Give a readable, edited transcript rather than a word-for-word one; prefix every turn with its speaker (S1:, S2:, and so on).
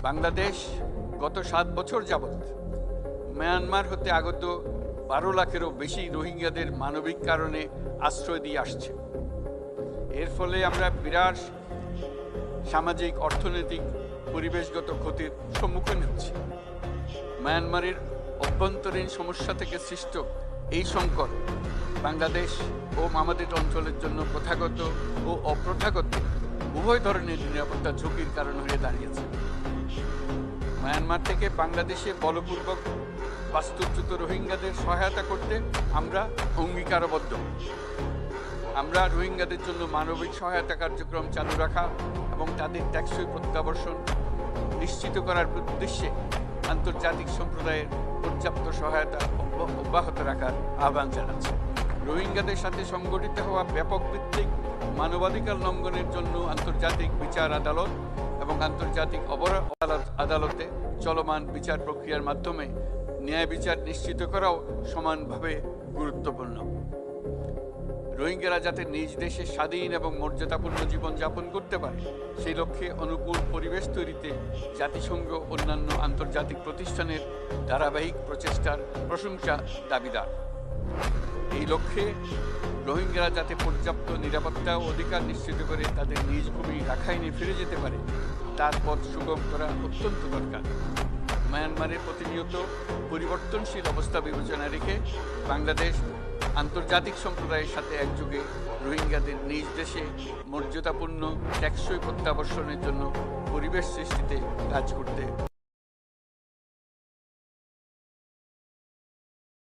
S1: বাংলাদেশ গত 7 বছর যাবৎ মিয়ানমার হতে আগত 12 লাখেরও বেশি রোহিঙ্গাদের মানবিক কারণে আশ্রয় দিয়ে আসছে। এর ফলে আমরা বিরাট সামাজিক, অর্থনৈতিক, পরিবেশগত ক্ষতির সম্মুখীন হচ্ছি। মিয়ানমারের অভ্যন্তরীণ সমস্যা থেকে সৃষ্ট এই সংকট বাংলাদেশ ও আমাদের অঞ্চলের জন্য প্রথাগত ও অপ্রথাগত উভয় ধরনের নিরাপত্তা ঝুঁকির কারণ হয়ে দাঁড়িয়েছে। মিয়ানমার থেকে বাংলাদেশে বলপূর্বক বাস্তুচ্যুত রোহিঙ্গাদের সহায়তা করতে আমরা অঙ্গীকারবদ্ধ। আমরা রোহিঙ্গাদের জন্য মানবিক সহায়তা কার্যক্রম চালু রাখা এবং তাদের টেকসই প্রত্যাবর্তন নিশ্চিত করার উদ্দেশ্যে আন্তর্জাতিক সম্প্রদায়ের পর্যাপ্ত সহায়তা অব্যাহত রাখার আহ্বান জানাচ্ছি। রোহিঙ্গাদের সাথে সংগঠিত হওয়া ব্যাপক ভিত্তিক মানবাধিকার লঙ্ঘনের জন্য আন্তর্জাতিক বিচার আদালত এবং আন্তর্জাতিক অপরাধ আদালতে চলমান বিচার প্রক্রিয়ার মাধ্যমে ন্যায় বিচার নিশ্চিত করাও সমানভাবে গুরুত্বপূর্ণ। রোহিঙ্গারা যাতে নিজ দেশে স্বাধীন এবং মর্যাদাপূর্ণ জীবনযাপন করতে পারে সেই লক্ষ্যে অনুকূল পরিবেশ তৈরিতে জাতিসংঘ অন্যান্য আন্তর্জাতিক প্রতিষ্ঠানের ধারাবাহিক প্রচেষ্টার প্রশংসা দাবিদার। এই লক্ষ্যে রোহিঙ্গারা যাতে পর্যাপ্ত নিরাপত্তা ও অধিকার নিশ্চিত করে তাদের নিজ ভূমি রাখাইনে ফিরে যেতে পারে তার পথ সুগম করা অত্যন্ত দরকার। মিয়ানমারের প্রতিনিয়ত পরিবর্তনশীল অবস্থা বিবেচনা রেখে বাংলাদেশ আন্তর্জাতিক সম্প্রদায়ের সাথে একযোগে রোহিঙ্গাদের নিজ দেশে মর্যাদাপূর্ণ টেকসই প্রত্যাবর্তনের জন্য পরিবেশ সৃষ্টিতে কাজ করতে